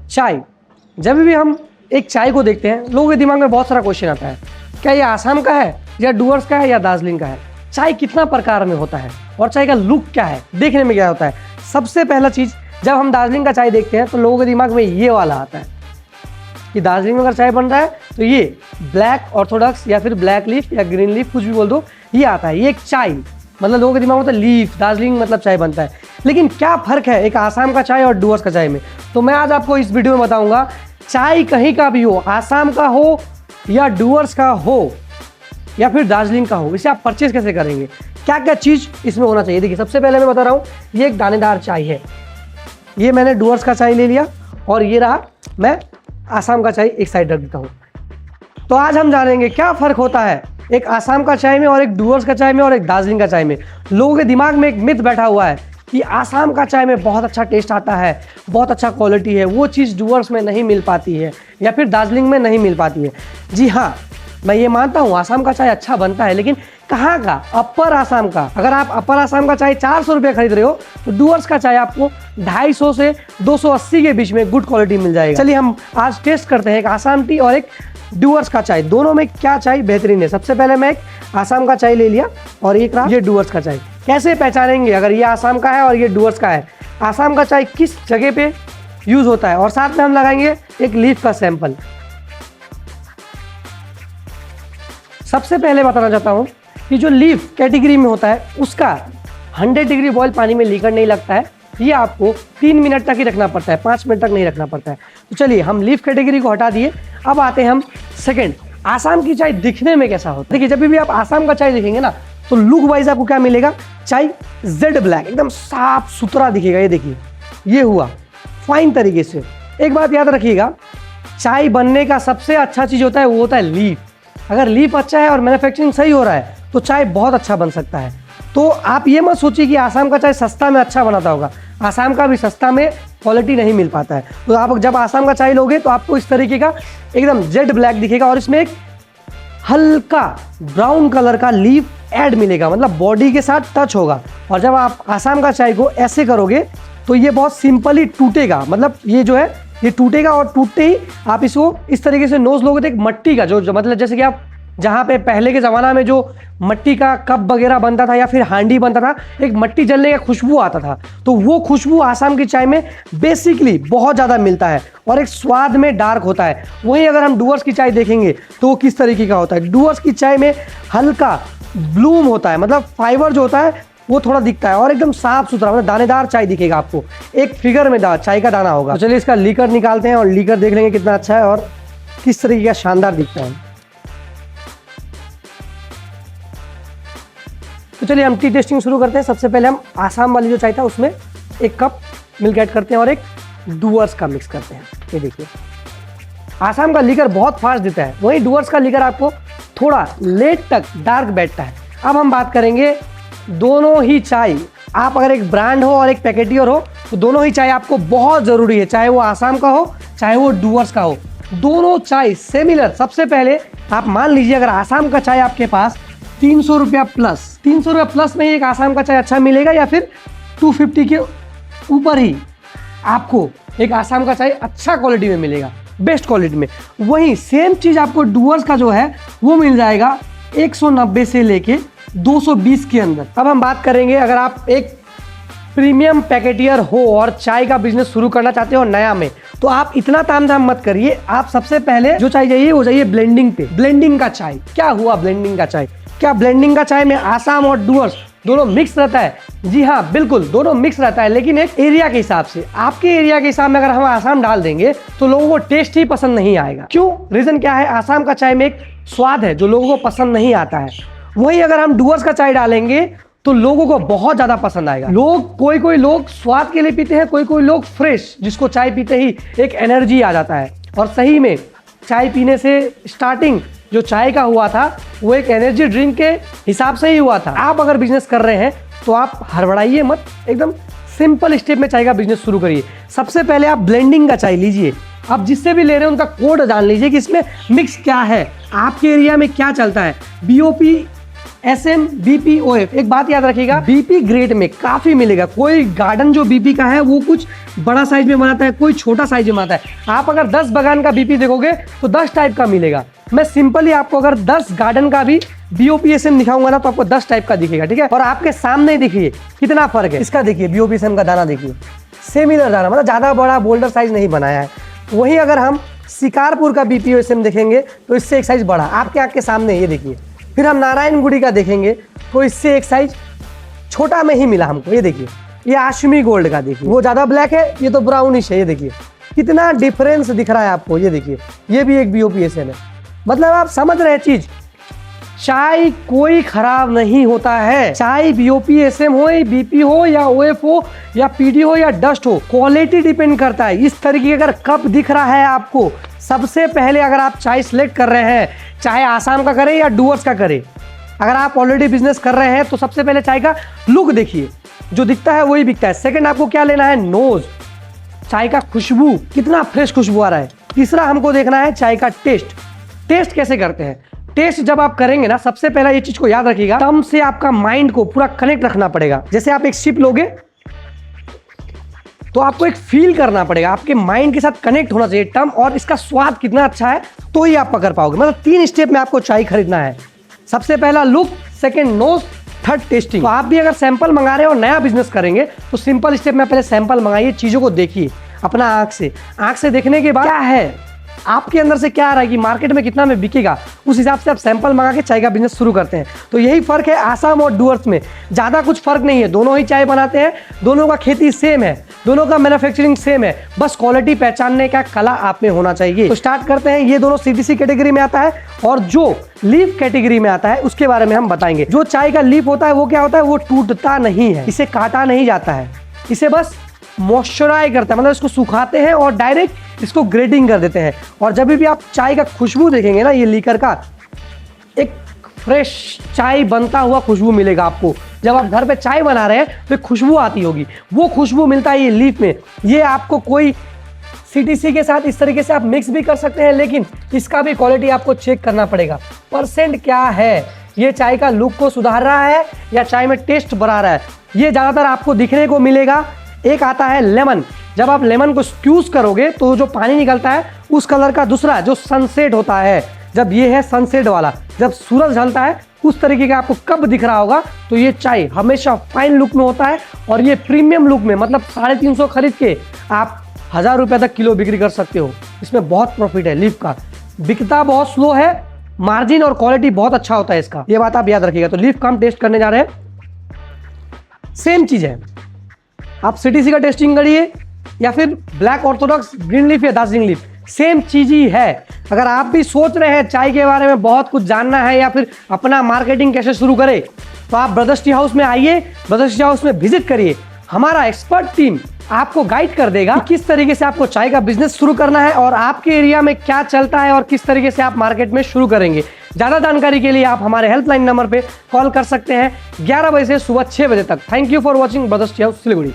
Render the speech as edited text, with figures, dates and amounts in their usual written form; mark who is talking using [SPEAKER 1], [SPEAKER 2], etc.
[SPEAKER 1] चाय, जब भी हम एक चाय को देखते हैं लोगों के दिमाग में बहुत सारा क्वेश्चन आता है, क्या ये आसाम का है या डूअर्स का है या दार्जिलिंग का है, चाय कितना प्रकार में होता है और चाय का लुक क्या है, देखने में क्या होता है। सबसे पहला चीज़, जब हम दार्जिलिंग का चाय देखते हैं तो लोगों के दिमाग में ये वाला आता है कि दार्जिलिंग में अगर चाय बन रहा है तो ये ब्लैक ऑर्थोडॉक्स या फिर ब्लैक लीफ या ग्रीन लीफ कुछ भी बोल दो, ये आता है। ये एक चाय, मतलब लोगों के दिमाग में होता है लीफ, दार्जिलिंग मतलब चाय बनता है। लेकिन क्या फ़र्क है एक आसाम का चाय और डूअर्स का चाय में, तो मैं आज आपको इस वीडियो में बताऊंगा। चाय कहीं का भी हो, आसाम का हो या डूअर्स का हो या फिर दार्जिलिंग का हो, इसे आप परचेज कैसे करेंगे, क्या क्या चीज़ इसमें होना चाहिए। देखिए, सबसे पहले मैं बता रहा हूँ, ये एक दानेदार चाय है। ये मैंने डूअर्स का चाय ले लिया और ये रहा मैं आसाम का चाय एक साइड रख देता हूँ। तो आज हम जानेंगे क्या फ़र्क होता है एक आसाम का चाय में और एक डूअर्स का चाय में और एक दार्जिलिंग का चाय में। लोगों के दिमाग में एक मिथ बैठा हुआ है कि आसाम का चाय में बहुत अच्छा टेस्ट आता है, बहुत अच्छा क्वालिटी है, वो चीज़ डूअर्स में नहीं मिल पाती है या फिर दार्जिलिंग में नहीं मिल पाती है। जी हाँ, मैं ये मानता हूँ आसाम का चाय अच्छा बनता है, लेकिन कहाँ का? अपर आसाम का। अगर आप अपर आसाम का चाय 400 रुपये खरीद रहे हो तो डूअर्स का चाय आपको 250 से 280 के बीच में गुड क्वालिटी मिल जाएगा। चलिए हम आज टेस्ट करते हैं एक आसाम टी और एक डूअर्स का चाय, दोनों में क्या चाय बेहतरीन है। सबसे पहले मैं एक आसाम का चाय ले लिया और एक रहा ये डूअर्स का चाय। कैसे पहचानेंगे अगर ये आसाम का है और ये डूअर्स का है, आसाम का चाय किस जगह पे यूज़ होता है, और साथ में हम लगाएंगे एक लीफ का सैंपल। सबसे पहले बताना चाहता हूँ कि जो लीफ कैटेगरी में होता है उसका 100 डिग्री बॉयल पानी में लीकर नहीं लगता है, ये आपको 3 मिनट तक ही रखना पड़ता है, 5 मिनट तक नहीं रखना पड़ता है। तो चलिए हम लीफ कैटेगरी को हटा दिए, अब आते हैं हम सेकंड, आसाम की चाय दिखने में कैसा होता है। देखिए, जब भी आप आसाम का चाय देखेंगे ना तो लुक वाइज आपको क्या मिलेगा, चाय जेड ब्लैक एकदम साफ सुथरा दिखेगा। ये देखिए, ये हुआ फाइन तरीके से। एक बात याद रखिएगा, चाय बनने का सबसे अच्छा चीज़ होता है वो होता है लीफ। अगर लीफ अच्छा है और मैन्युफैक्चरिंग सही हो रहा है तो चाय बहुत अच्छा बन सकता है। तो आप ये मत सोचिए कि आसाम का चाय सस्ता में अच्छा बनाता होगा, आसाम का भी सस्ता में क्वालिटी नहीं मिल पाता है। तो आप जब आसाम का चाय लोगे तो आपको इस तरीके का एकदम जेड ब्लैक दिखेगा और इसमें एक हल्का ब्राउन कलर का लीफ ऐड मिलेगा, मतलब बॉडी के साथ टच होगा। और जब आप आसाम का चाय को ऐसे करोगे तो ये बहुत सिंपली टूटेगा, मतलब ये जो है ये टूटेगा और टूटते ही आप इसको इस तरीके से नोज लोगे तो एक मट्टी का जो मतलब जैसे कि आप जहाँ पे पहले के ज़माना में जो मट्टी का कप वगैरह बनता था या फिर हांडी बनता था, एक मट्टी जलने का खुशबू आता था, तो वो खुशबू आसाम की चाय में बेसिकली बहुत ज़्यादा मिलता है और एक स्वाद में डार्क होता है। वहीं अगर हम डूअर्स की चाय देखेंगे तो वो किस तरीके का होता है, डूअर्स की चाय में हल्का ब्लूम होता है, मतलब फाइबर जो होता है वो थोड़ा दिखता है और एकदम साफ सुथरा, मतलब दानेदार चाय दिखेगा आपको, एक फिगर में चाय का दाना होगा। तो चलिए इसका लीकर निकालते हैं और लीकर देख लेंगे कितना अच्छा है और किस तरीके का शानदार दिखता है। तो चलिए हम टी टेस्टिंग शुरू करते हैं। सबसे पहले हम आसाम वाली जो चाय था उसमें 1 कप मिल्क ऐड करते हैं और एक डूअर्स का मिक्स करते हैं। ये देखिए, आसाम का लीकर बहुत फास्ट देता है, वहीं डूअर्स का लीकर आपको थोड़ा लेट तक डार्क बैठता है। अब हम बात करेंगे दोनों ही चाय, आप अगर एक ब्रांड हो और एक पैकेटियर हो तो दोनों ही चाय आपको बहुत ज़रूरी है, चाहे वो आसाम का हो चाहे वो डूअर्स का हो, दोनों चाय सिमिलर। सबसे पहले आप मान लीजिए अगर आसाम का चाय आपके पास 300 रुपया प्लस में ही एक आसाम का चाय अच्छा मिलेगा या फिर 250 के ऊपर ही आपको एक आसाम का चाय अच्छा क्वालिटी में मिलेगा, बेस्ट क्वालिटी में। वहीं सेम चीज़ आपको डूअर्स का जो है वो मिल जाएगा 190 से लेके 220 के अंदर। अब हम बात करेंगे अगर आप एक प्रीमियम पैकेटियर हो और चाय का बिजनेस शुरू करना चाहते हो नया में, तो आप इतना तामझाम मत करिए। आप सबसे पहले जो चाय चाहिए वो चाहिए ब्लेंडिंग पे। ब्लेंडिंग का चाय क्या हुआ, ब्लेंडिंग का चाय क्या, ब्लेंडिंग का चाय में आसाम और डूअर्स दोनों मिक्स रहता है। जी हाँ बिल्कुल, दोनों मिक्स रहता है, लेकिन एक एरिया के हिसाब से। आपके एरिया के हिसाब में अगर हम आसाम डाल देंगे तो लोगों को टेस्ट ही पसंद नहीं आएगा। क्यों? रीजन क्या है, आसाम का चाय में एक स्वाद है जो लोगों को पसंद नहीं आता है। वहीं अगर हम डूअर्स का चाय डालेंगे तो लोगों को बहुत ज़्यादा पसंद आएगा। कोई लोग स्वाद के लिए पीते हैं, कोई लोग फ्रेश, जिसको चाय पीते ही एक एनर्जी आ जाता है। और सही में चाय पीने से स्टार्टिंग जो चाय का हुआ था वो एक एनर्जी ड्रिंक के हिसाब से ही हुआ था। आप अगर बिजनेस कर रहे हैं तो आप हड़बड़ाइए मत, एकदम सिंपल स्टेप में चाय का बिजनेस शुरू करिए। सबसे पहले आप ब्लेंडिंग का चाय लीजिए, आप जिससे भी ले रहे हैं उनका कोड जान लीजिए कि इसमें मिक्स क्या है, आपके एरिया में क्या चलता है। BOP SM, BP, OF। एक बात याद रखिएगा, BP ग्रेड में काफी मिलेगा। कोई गार्डन जो BP का है वो कुछ बड़ा साइज में बनाता है, कोई छोटा साइज में बनाता है। आप अगर 10 बागान का BP देखोगे तो 10 टाइप का मिलेगा। मैं सिंपली आपको अगर 10 गार्डन का भी BOPSM दिखाऊंगा ना तो आपको 10 टाइप का दिखेगा, ठीक है। और आपके सामने देखिए कितना फर्क है इसका। देखिए BOPSM का दाना देखिए, सिमिलर दाना, मतलब ज्यादा बड़ा बोल्डर साइज नहीं बनाया है। वहीं अगर हम शिकारपुर का BPSM देखेंगे तो इससे एक साइज बड़ा आपके आँख के सामने, ये देखिए। फिर हम नारायणगुड़ी का देखेंगे तो इससे एक साइज छोटा में ही मिला हमको, ये देखिए। ये आशमी गोल्ड का देखिए, वो ज्यादा ब्लैक है, ये तो ब्राउनिश है। ये देखिए कितना डिफरेंस दिख रहा है आपको, ये देखिए। ये भी एक BOPSM है, मतलब आप समझ रहे हैं चीज। चाय कोई खराब नहीं होता है, चाहे BOPSM हो, BP हो या OF हो या PD हो या डस्ट हो, क्वालिटी डिपेंड करता है। इस तरीके का अगर कप दिख रहा है आपको, सबसे पहले अगर आप चाय सिलेक्ट कर रहे हैं, चाहे आसाम का करें या डूअर्स का करें, अगर आप ऑलरेडी बिजनेस कर रहे हैं तो सबसे पहले चाय का लुक देखिए, जो दिखता है वही बिकता है। सेकंड आपको क्या लेना है, नोज, चाय का खुशबू, कितना फ्रेश खुशबू आ रहा है। तीसरा हमको देखना है चाय का टेस्ट। टेस्ट कैसे करते हैं, टेस्ट जब आप करेंगे ना, सबसे पहला ये चीज को याद रखिएगा, टर्म से आपका माइंड को पूरा कनेक्ट रखना पड़ेगा। जैसे आप एक सिप लोगे तो आपको एक फील करना पड़ेगा, आपके माइंड के साथ कनेक्ट होना चाहिए टर्म, और इसका स्वाद कितना अच्छा है तो ही आप पकड़ पाओगे। मतलब 3 स्टेप में आपको चाय खरीदना है। सबसे पहला look, second nose, third tasting. तो आप भी अगर सैंपल मंगा रहे हो और नया बिजनेस करेंगे तो सिंपल स्टेप में पहले सैंपल मंगाइए, चीजों को देखिए अपना आंख से देखने के बाद क्या है आपके अंदर से क्या आ रहा है कि मार्केट में कितना में बिकेगा, उस हिसाब से आप सैंपल मंगा के चाय का बिजनेस शुरू करते हैं। तो यही फर्क है आसाम और डूअर्स में, ज्यादा कुछ फर्क नहीं है। दोनों ही चाय बनाते हैं, दोनों का खेती सेम है, दोनों का मैन्युफैक्चरिंग सेम है, बस क्वालिटी पहचानने का कला आप में होना चाहिए। तो स्टार्ट करते हैं। ये दोनों CTC कैटेगरी में आता है, और जो लीफ कैटेगरी में आता है उसके बारे में हम बताएंगे। जो चाय का लीफ होता है वो क्या होता है, वो टूटता नहीं है, इसे काटा नहीं जाता है, इसे बस मॉइस्चराइज करता है, मतलब इसको सुखाते हैं और डायरेक्ट इसको ग्रेडिंग कर देते हैं। और जब भी आप चाय का खुशबू देखेंगे ना, ये लीकर का एक फ्रेश चाय बनता हुआ खुशबू मिलेगा आपको। जब आप घर पे चाय बना रहे हैं तो खुशबू आती होगी, वो खुशबू मिलता है ये लीफ में। ये आपको कोई CTC के साथ इस तरीके से आप मिक्स भी कर सकते हैं, लेकिन इसका भी क्वालिटी आपको चेक करना पड़ेगा। परसेंट क्या है, ये चाय का लुक को सुधार रहा है या चाय में टेस्ट बढ़ा रहा है, ये ज़्यादातर आपको दिखने को मिलेगा। एक आता है लेमन, जब आप लेमन को स्क्यूज करोगे तो जो पानी निकलता है उस कलर का। दूसरा जो सनसेट होता है, जब ये है सनसेट वाला, जब सूरज ढलता है उस तरीके का आपको कब दिख रहा होगा। तो ये चाय हमेशा फाइन लुक में होता है, और ये प्रीमियम लुक में, मतलब 350 खरीद के आप 1000 रुपये तक किलो बिक्री कर सकते हो। इसमें बहुत प्रॉफिट है। लीफ का बिकता बहुत स्लो है, मार्जिन और क्वालिटी बहुत अच्छा होता है इसका, ये बात आप याद रखिएगा। तो लीफ का हम टेस्ट करने जा रहे हैं। सेम चीज है, आप CTC का टेस्टिंग करिए या फिर ब्लैक ऑर्थोडॉक्स, ग्रीन लीफ या दार्जिलिंग लीफ, सेम चीज ही है। अगर आप भी सोच रहे हैं चाय के बारे में बहुत कुछ जानना है या फिर अपना मार्केटिंग कैसे शुरू करें, तो आप ब्रदर्स टी हाउस में आइए, ब्रदर्स टी हाउस में विजिट करिए। हमारा एक्सपर्ट टीम आपको गाइड कर देगा कि किस तरीके से आपको चाय का बिजनेस शुरू करना है और आपके एरिया में क्या चलता है और किस तरीके से आप मार्केट में शुरू करेंगे। ज़्यादा जानकारी के लिए आप हमारे हेल्पलाइन नंबर पे कॉल कर सकते हैं 11 बजे से सुबह 6 बजे तक। Thank you for watching brothers tea house Siliguri.